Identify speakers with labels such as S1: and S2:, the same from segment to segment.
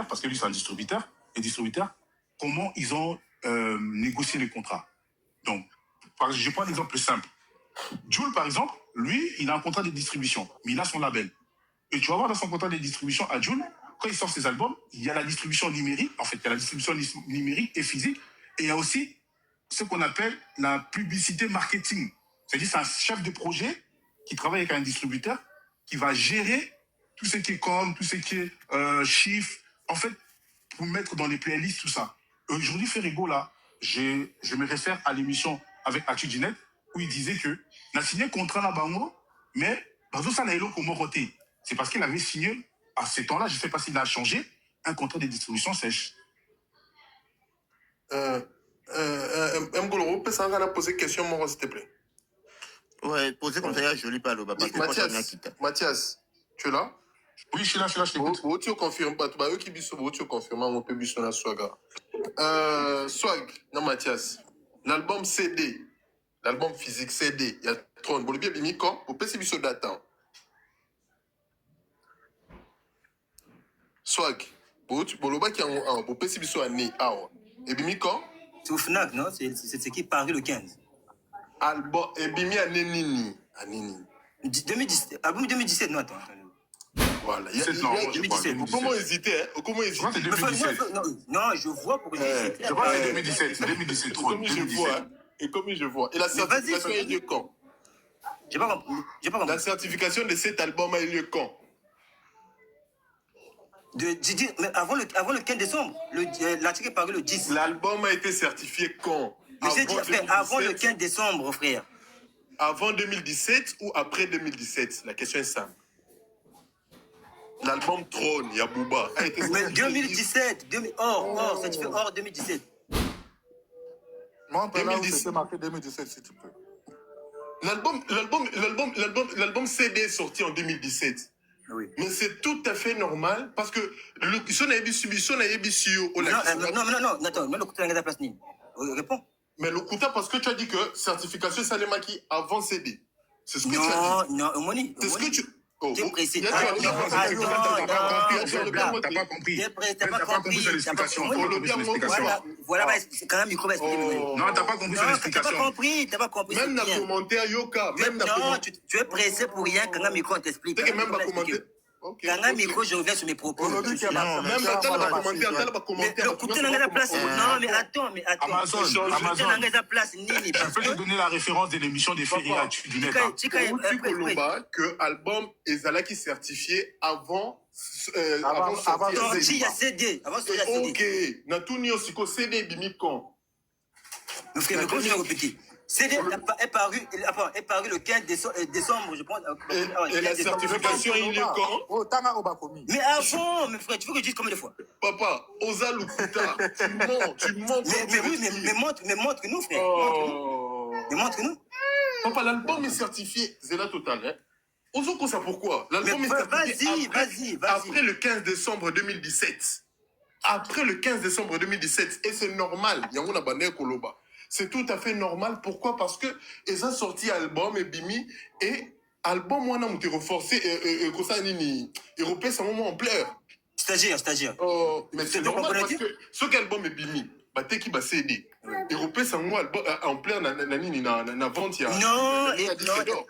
S1: distributeur, parce que lui, c'est un distributeur, les distributeurs, comment ils ont négocié les contrats. Donc, je prends un exemple simple. Jules, par exemple, lui, il a un contrat de distribution, mais il a son label. Et tu vas voir dans son contrat de distribution à Jules, quand il sort ses albums, il y a la distribution numérique, en fait, il y a la distribution numérique et physique, et il y a aussi ce qu'on appelle la publicité marketing. C'est-à-dire c'est un chef de projet qui travaille avec un distributeur qui va gérer tout ce qui est com, tout ce qui est chiffres, en fait, pour mettre dans les playlists, tout ça. Aujourd'hui, Ferrigo, là, je me réfère à l'émission avec Atudinet, où il disait que n'a signé contrat là-bas, mais dans ça, c'est parce qu'il avait signé, à ce temps-là, je ne sais pas s'il a changé, un contrat de distribution sèche.
S2: Mgolo, peut poser question, moi, s'il te plaît.
S3: Ouais, posez comme ça, je ne lis pas le bas.
S2: Mathias, tu es là?
S1: Oui, je suis là, je t'écoute.
S2: Tu confirmes pas, tu confirmes, on peut biso na Swaga. Swag, non Mathias, l'album CD, l'album physique CD, il y a trop de bien bimiko, au PC biso data. Swag, boloba qui a au PC biso année, et bimiko?
S4: C'est au FNAC, non? C'est ce qui est paru le 15.
S2: Album, et bimi année nini?
S4: 2017, album 2017, non, attends.
S2: Voilà, il y a
S1: 2017.
S2: Comment hésiter? Comment hésiter?
S4: Non, je vois pour 2017.
S1: Je vois que c'est 2017. C'est 2017.
S2: Et comme je vois. Et la certification a eu lieu quand?
S4: J'ai pas compris.
S2: La certification de cet album a eu lieu quand?
S4: Mais avant le 15 décembre, l'article est paru le 10.
S2: L'album a été certifié quand?
S4: Mais j'ai dit, frère, avant le 15 décembre, frère.
S2: Avant 2017 ou après 2017? La question est simple. L'album Trône, il y a Booba.
S4: Mais 2017, certifié hors 2017.
S5: Moi, c'est marqué 2017, s'il te plaît.
S2: L'album CD est sorti en 2017.
S4: Oui.
S2: Mais c'est tout à fait normal parce que le
S4: Non, attends, moi le coup de la place ni. Réponds.
S2: Mais le Kouta, parce que tu as dit que certification Salemaki avant CD. C'est ce que tu as dit.
S4: Non, Omoni.
S2: C'est ce que tu...
S4: T'es pressé.
S1: T'as pas compris. T'as pas compris son explication.
S4: Voilà, c'est quand même micro.
S1: Non, t'as pas compris son explication.
S4: T'as pas compris.
S2: Même dans le commentaire, Yoka.
S4: Non, tu es pressé pour rien quand même micro, on t'explique.
S2: Même dans le commentaire.
S4: Quand même micro, je reviens sur mes propos.
S2: Même dans le commentaire,
S4: le côté dans la place. Non, mais attends.
S1: Amazon. Je peux te donner la référence de l'émission des Ferriga. Tu dis
S2: que album Ezala qui certifié avant
S4: il y a CD.
S2: Ok. Natunio Siko CD Bimikon.
S4: Mais frère, mais comment je vais répéter? CD est paru le 15 décembre, je pense.
S2: Et la certification, il est quand?
S4: Mais avant, mes frères, tu veux que je dise combien de fois?
S2: Papa, Oza Lukuta, tu mens.
S4: Mais montre-nous, frère. Mais montre-nous.
S2: Papa, l'album est certifié Zela Total. Hein? Ozo, ça pourquoi? L'album est certifié
S4: vas-y.
S2: Après le 15 décembre 2017. Après le 15 décembre 2017. Et c'est normal. Yanguna Bane Koloba. C'est tout à fait normal. Pourquoi? Parce que ils ont sorti album et Bimi et album moi n'a été reforcé et comme ça nini européen c'est un moment en pleurs.
S4: Stagiaire.
S2: Mais c'est normal parce que ce qu'album est Bimi bah t'es qui va CD. Européen c'est un moment en pleurs na vente il y a.
S4: Non,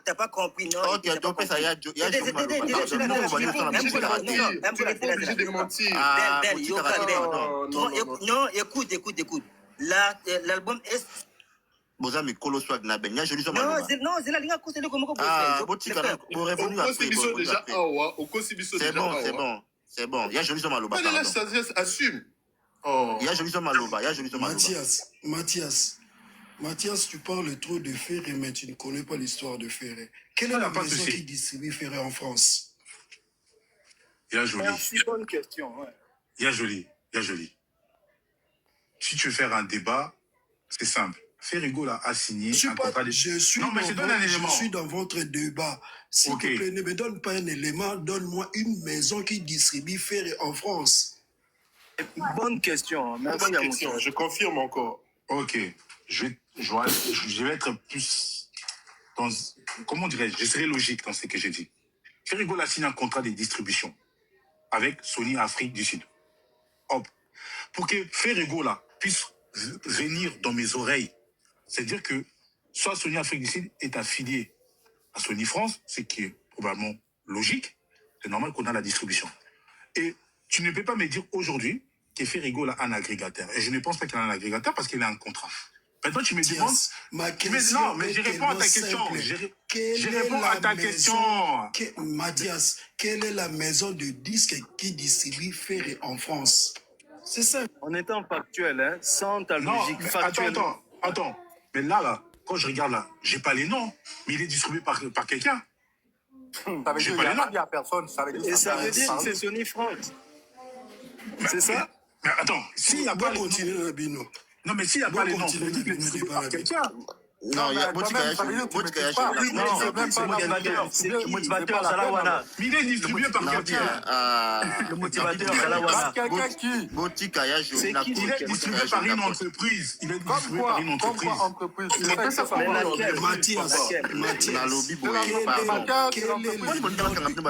S4: t'as pas compris non.
S3: Ok, donc ça y a
S2: tu n'es pas obligé de mentir.
S4: Non, écoute. L'album est...
S3: Boza Mikolo Swag na ben. Je lui
S4: non, c'est la ligne à cause de comment
S3: vous répondez à c'est bon. Il y a joli Maloba.
S2: Assume.
S3: Il y a joli Maloba.
S6: Mathias, tu parles trop de Ferré, mais tu ne connais pas l'histoire de Ferré. Quelle est la maison qui distribue Ferré en France?
S1: Il y a joli.
S5: Merci, bonne question. Ouais.
S1: Il y a joli. Si tu veux faire un débat, c'est simple. Ferrigo a signé un contrat de...
S6: Je suis dans votre débat. S'il te plaît, ne me donne pas un élément, donne-moi une maison qui distribue Ferré en France.
S5: Bonne question.
S2: Merci. Je confirme encore.
S1: Ok. Je vais être plus... comment dirais-je? Je serai logique dans ce que j'ai dit. Ferrigo a signé un contrat de distribution avec Sony Afrique du Sud. hop. Pour que Ferrego, là, puisse venir dans mes oreilles, c'est-à-dire que soit Sony Afrique du Sud est affilié à Sony France, ce qui est probablement logique, c'est normal qu'on a la distribution. Et tu ne peux pas me dire aujourd'hui que Ferrego a un agrégateur. Et je ne pense pas qu'il a un agrégateur parce qu'il a un contrat. Maintenant, tu me demandes... Non, mais je réponds à ta question. Je réponds à ta question.
S6: Mathias, quelle est la maison de disques qui distribue Ferré en France? C'est ça.
S5: En étant factuel, hein, sans ta
S1: Non,
S5: logique
S1: mais
S5: factuelle.
S1: attends. Mais là, quand je regarde là, j'ai pas les noms, mais il est distribué par quelqu'un.
S5: Ça veut dire qu'il n'y a personne. Ça veut dire et ça veut dire que c'est Sony France. C'est ça?
S1: Mais attends, s'il n'y a pas les noms... Non, mais s'il n'y a pas les noms, il est distribué par quelqu'un.
S3: Non, il y a Botika
S5: le motivateur Zalawana.
S1: Mais il est distribué par quelqu'un.
S5: Le motivateur Zalawana.
S3: Botika,
S1: il est distribué par une entreprise. Il est distribué par une entreprise.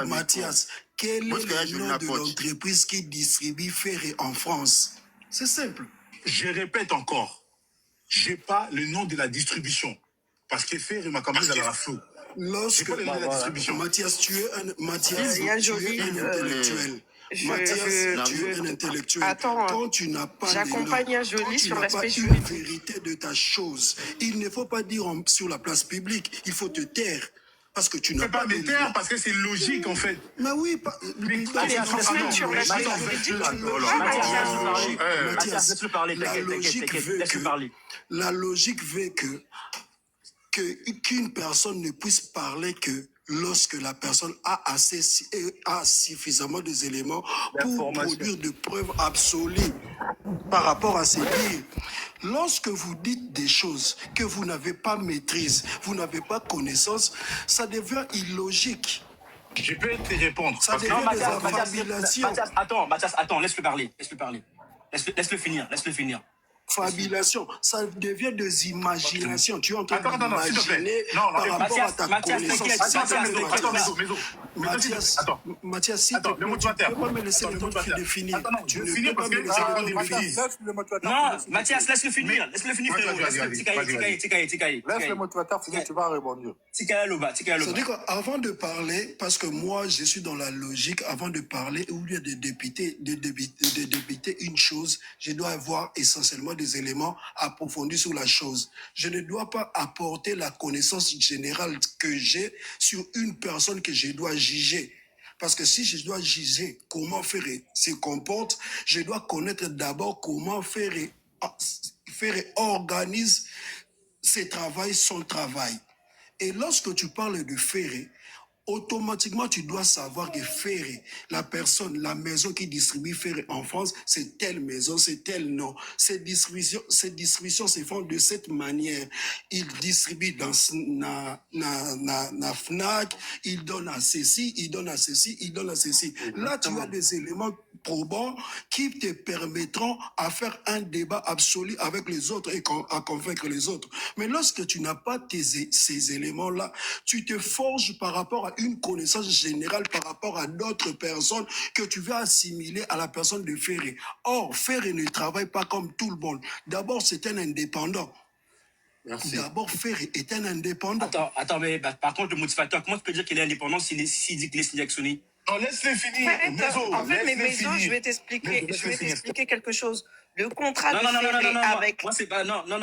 S6: Mathias, quel est le nom de l'entreprise qui distribue Ferré en France? C'est simple.
S1: Je répète encore, je n'ai pas le nom de la distribution. Parce que Ferré m'a quand même dans la flou.
S6: Lorsque
S1: pas le nom de la distribution.
S6: Mathias, tu es un intellectuel. Mathias, tu es un intellectuel.
S7: Attends,
S6: quand tu n'as pas
S7: j'accompagne un joli sur l'aspect
S6: une
S7: juridique.
S6: vérité de ta chose, il ne faut pas dire sur la place publique, il faut te taire. Parce que tu n'as pas
S1: me taire parce que c'est logique en fait.
S6: Mais oui, la logique veut qu'une personne ne puisse parler que lorsque la personne a suffisamment des éléments pour produire de preuves absolues par rapport à ces dires. Lorsque vous dites des choses que vous n'avez pas maîtrise, vous n'avez pas connaissance, ça devient illogique.
S1: Je peux te répondre.
S6: Ça devient des affabulations.
S4: Mathias, attends, laisse-le parler. Laisse-le finir.
S6: Fabulation, ça devient des imaginations. Tu es en train d'imaginer
S1: par
S6: rapport à ta connaissance. Mathias, s'il te plaît, tu ne peux pas me laisser le temps de finir. Tu ne peux pas me laisser le temps de finir.
S4: Non, Mathias, laisse-le finir, frérot.
S5: Laisse le motivateur finir, tu vas rebondir.
S6: C'est-à-dire qu'avant de parler, parce que moi, je suis dans la logique, avant de parler ou bien de débiter une chose, je dois avoir essentiellement des éléments approfondis sur la chose. Je ne dois pas apporter la connaissance générale que j'ai sur une personne que je dois juger. Parce que si je dois juger comment Ferré se comporte, je dois connaître d'abord comment Ferré organise son travail. Et lorsque tu parles de Ferré, automatiquement, tu dois savoir que Ferré, la maison qui distribue Ferré en France, c'est telle maison, c'est tel nom. Ces distributions se font de cette manière. Il distribue dans la FNAC, il donne à ceci, il donne à ceci, il donne à ceci. Là, tu as des éléments probants qui te permettront à faire un débat absolu avec les autres et à convaincre les autres. Mais lorsque tu n'as pas ces éléments-là, tu te forges par rapport à une connaissance générale par rapport à d'autres personnes que tu vas assimiler à la personne de Ferré. Or, Ferré ne travaille pas comme tout le monde. D'abord, c'est un indépendant. Merci. D'abord, Ferré est un indépendant.
S4: Attends, mais par contre, le motivateur, comment tu peux dire qu'il est indépendant s'il dit qu'il est signé avec Sony?
S1: Non, laisse-le finir.
S7: En fait, mais Maison, je vais t'expliquer quelque chose. Le contrat de Ferré avec...
S4: Moi, c'est pas... Non. Moi,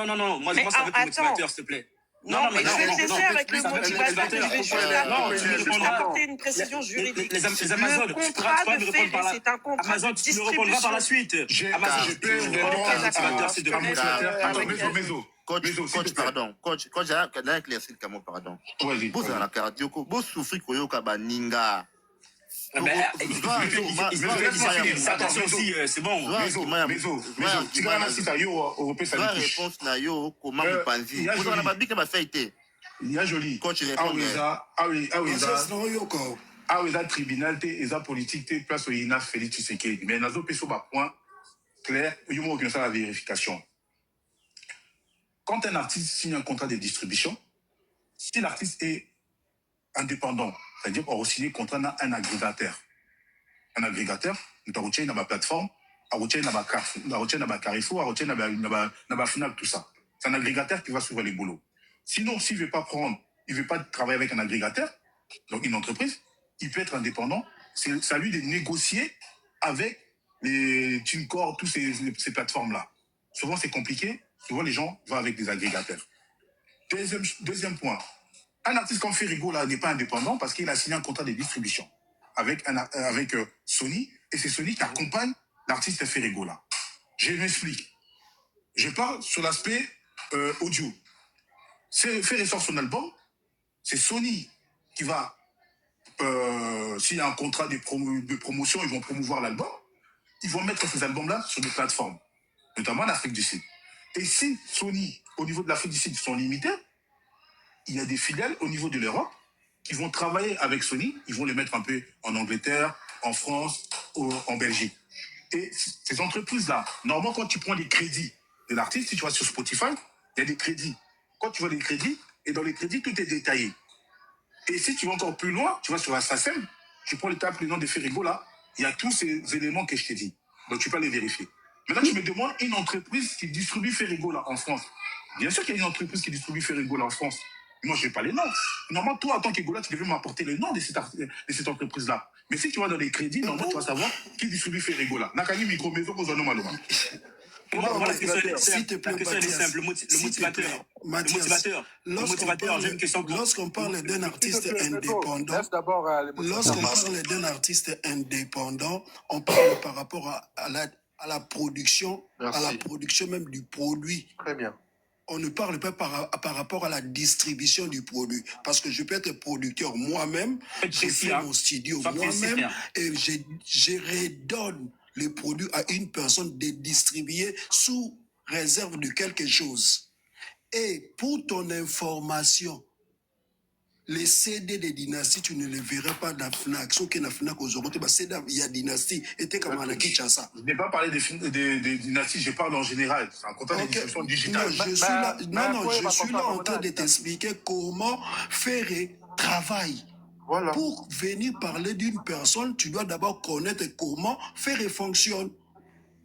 S4: je pense avec le motivateur, s'il te plaît.
S7: Non, mais je vais te laisser avec le motivateur. Je vais juste apporter une précision juridique.
S4: Les Amazones,
S7: le contrat de Ferré, c'est un contrat de
S4: distribution. Tu me répondras par la suite.
S1: Amazon, je peux répondre.
S4: C'est de la
S1: Maison.
S3: Coach, pardon. Coach, j'ai éclairci le camo, pardon. Vous avez la cardiaco. Vous souffrez que vous avez ninga.
S4: Attention aussi, c'est bon.
S1: Tu vas la citer à
S3: réponse na yo comment vous pensez. Vous avez pas dit que ma fête.
S1: Il y a joli.
S3: Coach répond.
S1: Ah, tribunal, et politique, place où il y a Félix Tshisekedi. Mais dans un point clair, il y a la vérification. Quand un artiste signe un contrat de distribution, si l'artiste est indépendant, c'est-à-dire qu'on va signer un contrat à un agrégateur. Un agrégateur, nous avons une plateforme, Carrefour, Fnac, tout ça. C'est un agrégateur qui va suivre les boulots. Sinon, s'il ne veut pas travailler avec un agrégateur, donc une entreprise, il peut être indépendant. C'est à lui de négocier avec les TuneCore, toutes ces plateformes-là. Souvent, c'est compliqué. Souvent, les gens vont avec des agrégateurs. Deuxième point. Un artiste comme Ferrigo là n'est pas indépendant parce qu'il a signé un contrat de distribution avec Sony, et c'est Sony qui accompagne l'artiste Ferrigo là. Je m'explique. Je parle sur l'aspect audio. Ferrigo sort son album, c'est Sony qui va, s'il y a un contrat de promotion, ils vont promouvoir l'album, ils vont mettre ces albums-là sur des plateformes, notamment en Afrique du Sud. Et si Sony, au niveau de l'Afrique du Sud, sont limités, il y a des filiales au niveau de l'Europe qui vont travailler avec Sony, ils vont les mettre un peu en Angleterre, en France, en Belgique. Et ces entreprises-là, normalement, quand tu prends les crédits de l'artiste, si tu vas sur Spotify, il y a des crédits. Quand tu vois les crédits, et dans les crédits, tout est détaillé. Et si tu vas encore plus loin, tu vas sur la SACEM, tu prends le nom de Ferrigo là, il y a tous ces éléments que je t'ai dit. Donc tu peux les vérifier. Maintenant, tu me demandes une entreprise qui distribue Ferrigo là en France. Bien sûr qu'il y a une entreprise qui distribue Ferrigo là en France. Moi, je n'ai pas les noms. Normalement, toi, en tant qu'Egola, tu devais m'apporter le nom de cette entreprise-là. Mais si tu vas dans les crédits, normalement, tu vas savoir qui distribue Ferrigo là. Nakani micro maison aux zones maloma.
S6: S'il te plaît, Mathias, lorsqu'on parle d'un artiste indépendant, on parle par rapport à la production, à la production même du produit.
S2: Très bien.
S6: On ne parle pas par rapport à la distribution du produit. Parce que je peux être producteur moi-même, j'ai fait mon studio moi-même, et je redonne le produit à une personne de distribuer sous réserve de quelque chose. Et pour ton information, les CD de Dynastie, tu ne les verras pas dans Fnac. Ce qui est dans Fnac aujourd'hui, il y a Dynastie. Et t'es comme un Kinshasa.
S1: Je n'ai pas parlé des Dynasties, je parle en général. C'est un contrat de distribution digitale.
S6: Non, je suis là en train de t'expliquer comment Ferré travaille. Voilà. Pour venir parler d'une personne, tu dois d'abord connaître comment Ferré fonctionne.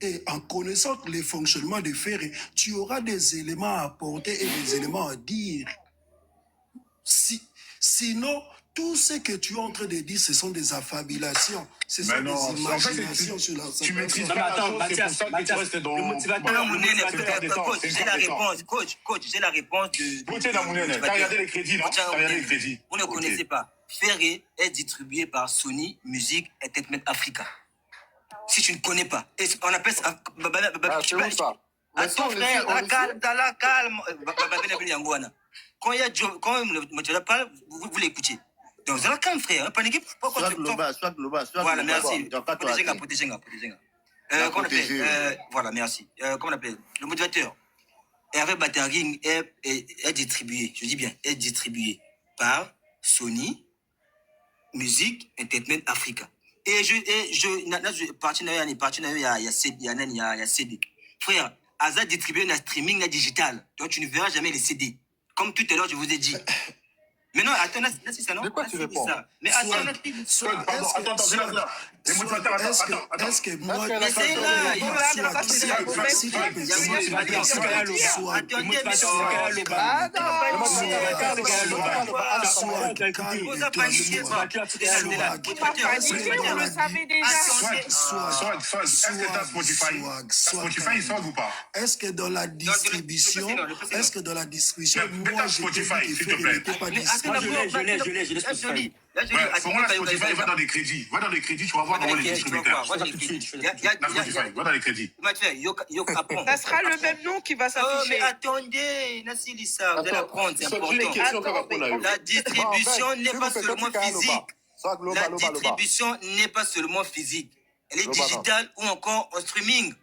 S6: Et en connaissant les fonctionnements de Ferré, tu auras des éléments à apporter et des éléments à dire. Sinon, tout ce que tu es en train de dire, ce sont des affabulations. Ce sont des imaginations sur la scène.
S1: Tu maîtrises pas la chose, c'est pour ça que tu restes dans...
S4: Le motivateur, coach, j'ai la réponse de...
S1: T'as regardé les crédits, non? T'as regardé les crédits.
S4: Vous ne connaissez pas. Ferré est distribué par Sony Music Entertainment Africa. Si tu ne connais pas, on appelle ça...
S2: C'est où ça?
S4: Attends, frère, calme. Quand le motivateur parle, vous l'écoutez. Donc, c'est la calme, frère. Paniquez pas.
S3: Soit global.
S4: Voilà, merci. Protégez. Voilà, merci. Comment on appelle? Le motivateur. Hervé Bataring est distribué, je dis bien, est distribué par Sony Music Entertainment Africa. Et je partenaire, il y a CD. Frère, Azad distribué un streaming digital. Donc, tu ne verras jamais les CD. Comme tout à l'heure, je vous ai dit. Mais non, attends, c'est ça, non?
S2: De quoi tu réponds?
S4: Mais attends,
S6: est-ce que moi...
S4: Mais c'est là,
S6: est-ce que dans la distribution, moi, je n'étais pas
S1: je l'ai. Spotify, va dans les crédits. Va dans les crédits, tu vas voir comment les distributeurs. Va dans les crédits.
S7: Ça sera le même nom qui va s'afficher.
S4: Oh, mais attendez, Nassilissa, vous allez apprendre, c'est important. La distribution n'est pas seulement physique. La distribution n'est pas seulement physique. Elle est digitale ou encore en streaming.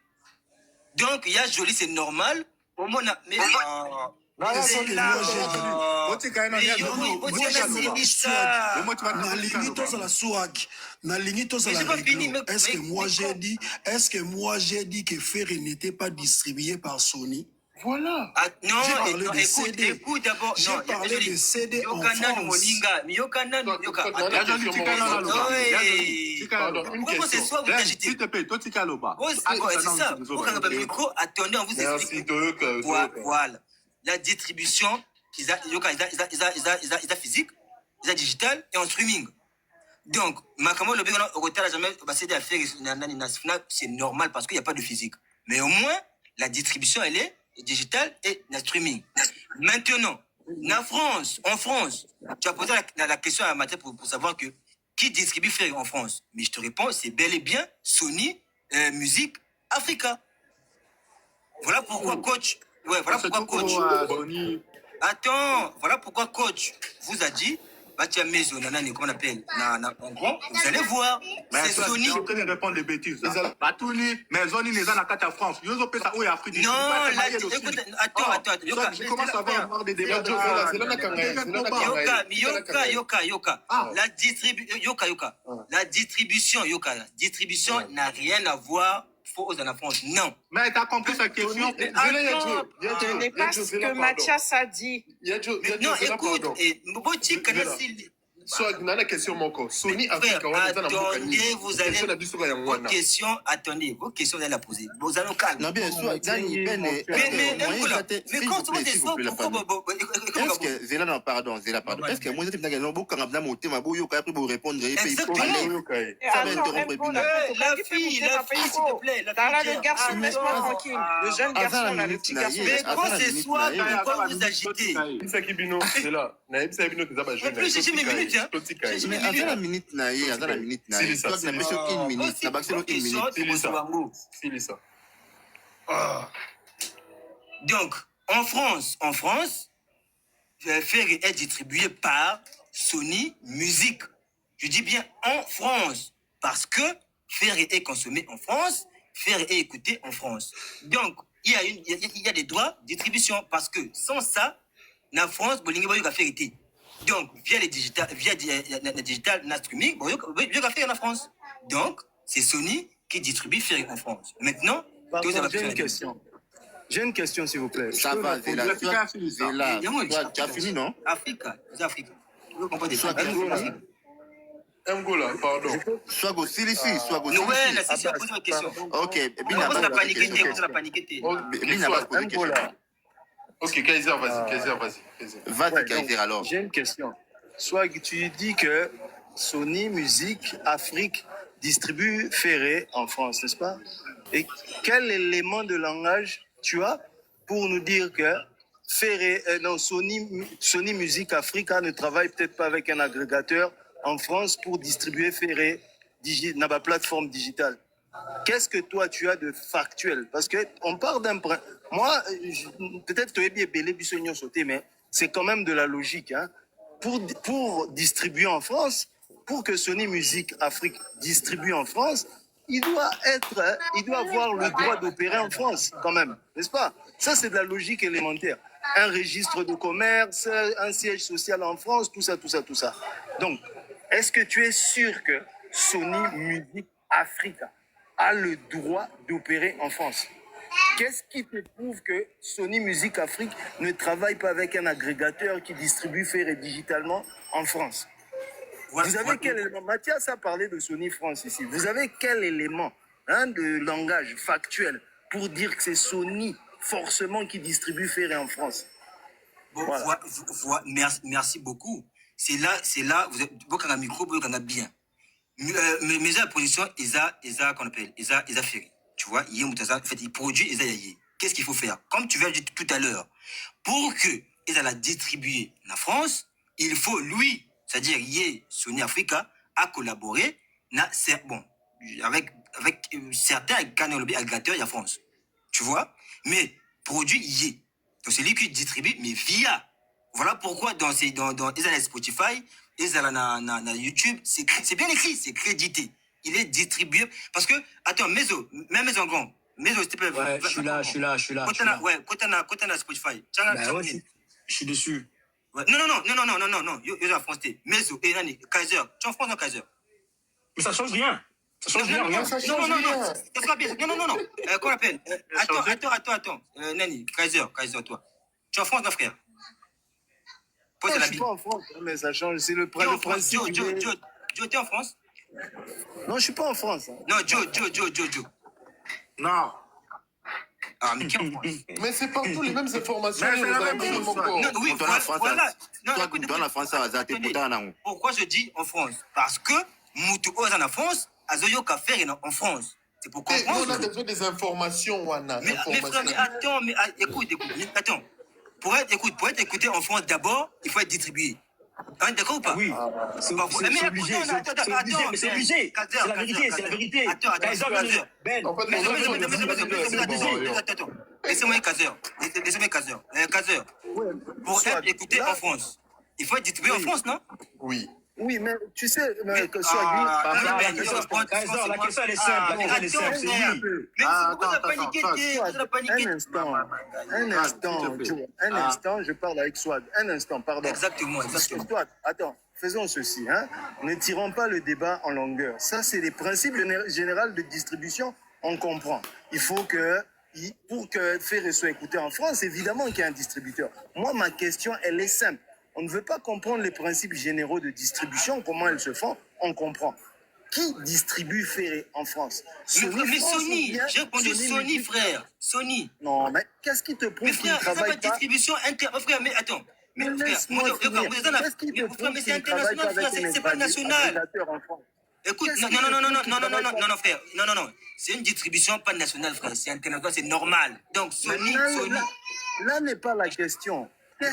S4: Donc, il y a joli, c'est normal. Au moins, mais c'est là.
S6: Est-ce que moi j'ai dit que Ferré n'était pas distribué par Sony?
S2: Voilà.
S4: Ah, non,
S6: J'ai parlé
S4: non,
S6: de CD.
S4: écoute d'abord.
S6: J'ai
S4: Non,
S6: parlé de CD en France.
S2: Pardon, une
S4: Pourquoi c'est
S2: question.
S4: soit vous agitez?
S5: S'il te plaît, toi, tu cales pas.
S4: C'est ça. Vous avez le micro, attendez, on vous
S2: Merci,
S4: explique.
S2: Toyoka.
S4: Voilà. La distribution, ils a physique, ils a digital et en streaming. Donc, Makamo, le au retard, jamais passé à faire, c'est normal parce qu'il n'y a pas de physique. Mais au moins, la distribution, elle est digitale et la streaming. Maintenant, en France, tu as posé la question à Mathieu pour savoir que qui distribue Frère en France. Mais je te réponds, c'est bel et bien Sony Music Africa. Voilà pourquoi coach. Ouais, voilà pourquoi coach. Attends, voilà pourquoi coach vous a dit. Batia Mezo, comment on appelle en gros, vous allez voir. C'est Sony.
S5: Je suis en train de répondre des bêtises. Batuni, mais Sony n'est pas la France. Ils ont fait ça où est Afrique.
S4: Non, écoute, attends.
S5: Je commence à avoir des débats.
S4: Yoka. La distribution n'a rien à voir aux en France. Non.
S5: Mais tu as compris sa question.
S7: Ce n'est pas ce que Mathias a dit.
S4: Non, écoute,
S2: Soit une question moko. Sony Africa.
S4: Attendez, vous allez. Vos questions, vous allez la poser. Vous allez au calme.
S3: Non, bien sûr.
S4: Mais quand tu dis ça, pourquoi
S3: Zéla, pardon. Est-ce que moi, je suis un peu quand après vous répondre.
S4: La fille, s'il te plaît.
S7: T'as là le garçon, laisse-moi tranquille. Le jeune garçon, là, le petit garçon.
S4: Mais quand c'est soir, pourquoi vous agitez?
S2: C'est là.
S4: En plus, j'ai mes minutes.
S3: Mais avant la minute,
S4: donc, en France, Ferré est distribué par Sony Music. Je dis bien en France, parce que Ferré est consommé en France, Ferré est écouté en France. Donc, il y a des droits de distribution, parce que sans ça, la France, Bolingue Boyo a fait. Donc, via le digital, le streaming, il va faire en France. Donc, c'est Sony qui distribue Ferré en France. Maintenant,
S8: j'ai une question, s'il vous plaît.
S3: Ça va, Zéla. Tu as fini, non?
S4: Africa.
S2: Angola, pardon.
S3: Soit go Silici, soit go Silici.
S4: Noël, si tu poses une question.
S3: Ok,
S4: Vous la paniquer.
S2: Angola. Ok, Kaiser, vas-y.
S3: Vas-y, Kaiser, alors.
S8: J'ai une question. Soit tu dis que Sony Music Afrique distribue Ferré en France, n'est-ce pas? Et quel élément de langage tu as pour nous dire que Sony Music Africa ne travaille peut-être pas avec un agrégateur en France pour distribuer Ferré dans la plateforme digitale? Qu'est-ce que toi tu as de factuel? Parce qu'on part d'un principe. Moi, peut-être que tu es bien belé bisognon sauté, mais c'est quand même de la logique. Hein? Pour distribuer en France, pour que Sony Music Afrique distribue en France, il doit avoir le droit d'opérer en France, quand même, n'est-ce pas? Ça, c'est de la logique élémentaire. Un registre de commerce, un siège social en France, tout ça. Donc, est-ce que tu es sûr que Sony Music Africa a le droit d'opérer en France? Qu'est-ce qui te prouve que Sony Music Afrique ne travaille pas avec un agrégateur qui distribue Ferré digitalement en France? Vous avez quel élément? Mathias a parlé de Sony France ici. Vous avez quel élément de langage factuel pour dire que c'est Sony forcément qui distribue Ferré en France?
S4: Voilà. Merci beaucoup. C'est là, vous avez un micro, vous avez bien. Mais la position, qu'on appelle, Ferré. Tu vois, il produit, qu'est-ce qu'il faut faire? Comme tu viens de dire tout à l'heure, pour que la distribuer en France, il faut lui, c'est-à-dire Sony Africa, a collaboré avec certains agrégateurs en France. Tu vois? Mais produit donc c'est lui qui distribue, mais via. Voilà pourquoi dans Spotify, YouTube, c'est bien écrit, c'est crédité. Il est distribué. Parce que, attends, Mezo en grand. Mezo, s'il te plaît.
S9: Ouais, je suis là.
S4: Quand on a Spotify.
S9: Je suis dessus.
S4: Ouais. Non. Yo, en français. Mezo, et Nani, Kaiser. Tu es en France ou Kaiser?
S9: Mais ça change rien. Ça change rien, regarde.
S4: Ça sera bien. Non. Qu'on appelle Attends. Nani, Kaiser, toi. Tu es en France, mon frère?
S8: Non, je suis pas en France, mais ça change. C'est le principe.
S4: Joe, t'es en France?
S8: Non, je suis pas en France.
S4: Non, Joe.
S9: Non.
S4: Ah, mais qui en France?
S2: Mais c'est partout les mêmes informations.
S9: Mais c'est la même chose.
S4: Oui, voilà. Non, écoute,
S3: dans la France,
S4: pourquoi je dis en France? Parce que Moutou en France, Azoyo Kafer est en France. C'est pour comprendre.
S2: On a besoin des informations, Wana.
S4: Mais frère, écoute, attends. Pour être écouté en France d'abord, il faut être distribué. Hein, d'accord ou pas?
S9: Oui. C'est obligé. Mais c'est obligé. C'est la vérité.
S4: Attends.
S9: Ben.
S2: En fait,
S4: Laissez-moi Kazer. Kazer. Pour être écouté en France, il faut être distribué en France, non?
S2: Oui.
S8: Oui, mais tu sais,
S9: La question, elle est simple. C'est oui.
S4: Mais pourquoi t'as paniqué?
S8: Un instant, je parle avec Swag. Un instant, pardon.
S4: Exactement.
S8: Swag, attends, faisons ceci. Ne tirons pas le débat en longueur. Ça, c'est les principes généraux de distribution. On comprend. Il faut que, pour que Ferré soit écouté en France, évidemment qu'il y a un distributeur. Moi, ma question, elle est simple. On ne veut pas comprendre les principes généraux de distribution, comment elles se font, on comprend. Qui distribue Ferré en France?
S4: Mais Sony, j'ai répondu Sony, frère. Sony.
S8: Non, mais qu'est-ce qui te prouve qu'il ne travaille pas?
S4: Mais frère, c'est pas distribution interne. Frère, mais attends. Mais frère,
S8: qu'est-ce qui te prouve
S4: c'est international, frère, c'est pas national. Écoute, non, frère. Non. C'est une distribution pas nationale, frère. C'est international, c'est normal. Donc, Sony.
S8: Là n'est pas la question.
S4: Mais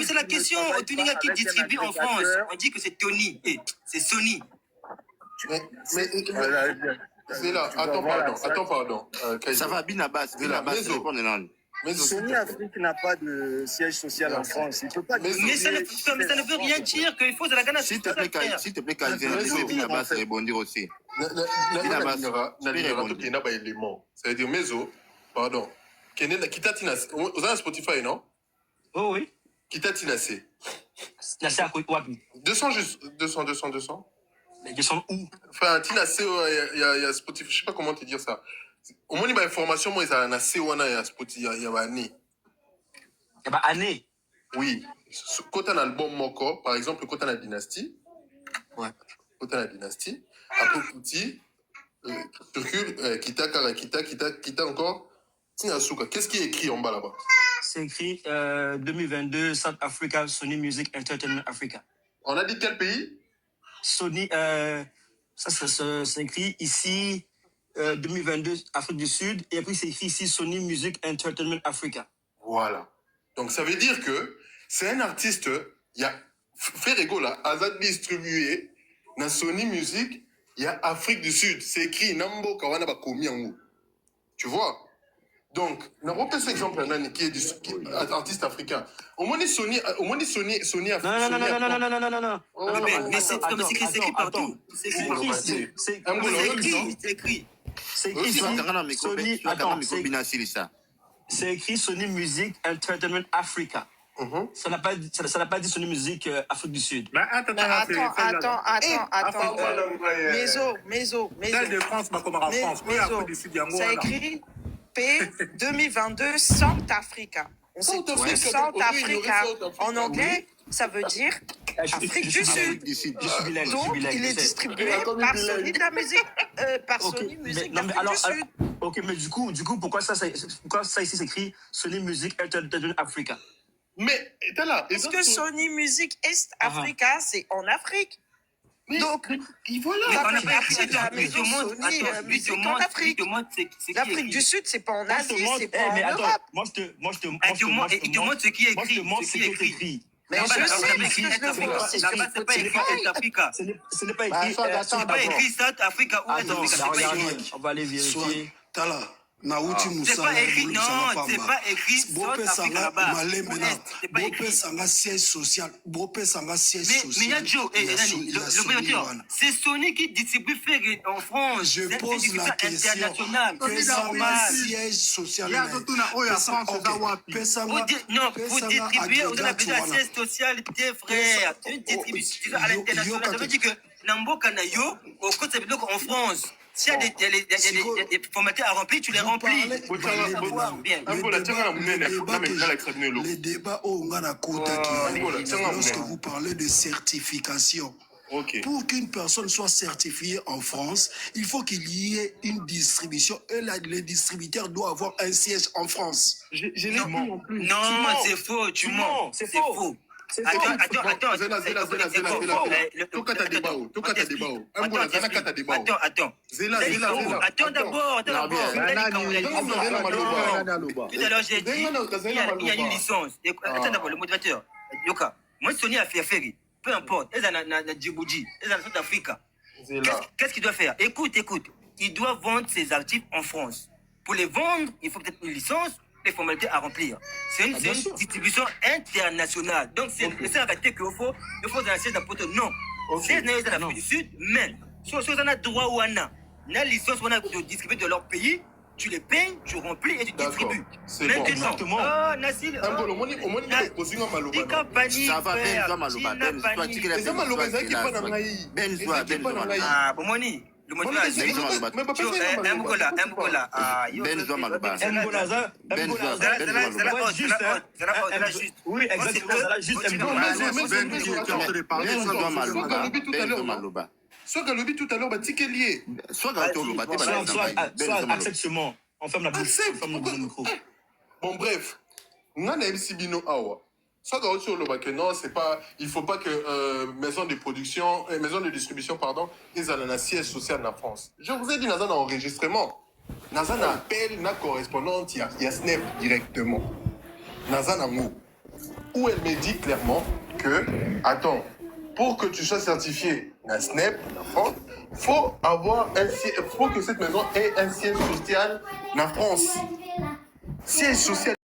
S4: c'est la question. Tuninga qui distribue en France. On dit que c'est Tony. C'est Sony.
S2: C'est là. Attends, pardon.
S3: Ça va, Binabas, répondre.
S8: Sony Afrique n'a pas de siège social en France. Il peut pas.
S4: Mais ça ne veut rien dire qu'il faut de la Ghana.
S3: S'il te plaît, Kaiser, Binabas rebondir aussi.
S2: Ça veut dire Mezo, pardon. Kitatina, vous avez un Spotify, non?
S9: Oh oui.
S2: Kitatina, c'est.
S9: La c'est à quoi?
S2: 200 juste. 200.
S9: Mais 200 où?
S2: Enfin, Tina, c'est. Il y a Spotify, je sais pas comment te dire ça. Au moins, il y a information, moi, il y a un Sewana, il y a Spotify, il y a année.
S9: Il y a année.
S2: Oui. Quand on a l'album Moko, par exemple, quand on a Dynasty.
S9: Ouais.
S2: Quand on a Dynasty. Après, Kuti, Circule, Kita encore. Tina Souka. Qu'est-ce qui est écrit en bas là-bas?
S9: C'est écrit 2022 South Africa, Sony Music Entertainment Africa.
S2: On a dit quel pays?
S9: Sony, ça c'est écrit ici 2022 Afrique du Sud, et puis c'est écrit ici Sony Music Entertainment Africa.
S2: Voilà. Donc ça veut dire que c'est un artiste, il y a Ferrego là, Azad distribué dans Sony Music, il y a Afrique du Sud. C'est écrit Nambo Kawana Bakomiango. Tu vois? Donc, on va prendre cet exemple là, qui est artiste africain. Au moins Sony Afrique.
S9: Non.
S4: Mais c'est écrit partout. C'est écrit.
S9: C'est écrit Sony Music Entertainment Africa. Ça n'a pas dit Sony Music Afrique du Sud.
S7: Attends. Mézo.
S5: Celle de France, comme en France.
S7: Ça écrit P 2022 South Africa. On sait tous que South Africa, en anglais, ça veut dire Afrique du Sud. Donc, il est distribué par Sony de la musique, par Sony Music d'Afrique du Sud.
S9: Ok, mais du coup, pourquoi ça ici s'écrit Sony Music Entertainment Africa?
S2: Mais, t'es là.
S7: Parce que Sony Music East Africa, c'est en Afrique. Donc,
S2: voilà.
S7: Ça fait partie de la maison Sony Music en Afrique. L'Afrique du Sud, c'est pas en Asie, c'est pas en Europe.
S9: Moi, je te
S4: montre ce qui est écrit.
S7: Mais je sais,
S4: c'est pas écrit Africa.
S9: Ce n'est pas écrit.
S4: C'est pas écrit South Africa ou West Africa.
S9: On va aller vérifier.
S6: Tala.
S4: C'est pas écrit, non, c'est pas écrit South Africa là-bas. C'est pas écrit.
S6: Siège social.
S4: Mais il y a Joe, le producteur, c'est Sony qui distribue Ferré en France.
S6: Je pose la question. Siège social.
S4: Non, pour distribuer, on a besoin d'un siège social, frère. Tu distribues à l'international. Ça veut dire que Namboka Nayo, au côté de en France. S'il y a des formalités à remplir, tu les remplis.
S6: Les débats au lorsque vous parlez de certification.
S2: Okay.
S6: Pour qu'une personne soit certifiée en France, il faut qu'il y ait une distribution et le distributeur doit avoir un siège en France.
S4: Non, c'est faux, tu mens. C'est faux. Attends. Attends d'abord. Tout à l'heure, j'ai dit, il y a une licence. Attends d'abord, le modérateur. Yoka, moi, Sony a fait affaire. Peu importe, ils sont à Djibouti, ils sont en Afrique. Qu'est-ce qu'il doit faire? Écoute. Il doit vendre ses actifs en France. Pour les vendre, il faut peut-être une licence, des formalités à remplir. C'est une distribution internationale. Donc, c'est la réalité qu'il faut dans la siège d'Apoto. Non. C'est dans l'Afrique du Sud, mais si on a droit ou on a la licence de distribuer de leur pays, tu les payes, tu remplis et tu distribues.
S2: Maintenant,
S4: exactement. Nassir.
S3: Ça va,
S9: Oui, exactement.
S2: Soit Galobi tout à l'heure, bah ticket lié.
S9: Soit accepte ce mot. On ferme la bouche.
S2: Bon, bref. Nana Sibino Awa. Soit Galobi sur le bac, non, c'est pas. Il faut pas que maison de distribution, ils aient un siège social en France. Je vous ai dit, Nazan a enregistrement. Nazan appelle na correspondante, il y a Snap directement. Nazan a mot. Où elle me dit clairement que, attends, pour que tu sois certifié dans SNEP, en France, faut que cette maison ait un siège social en France. Siège social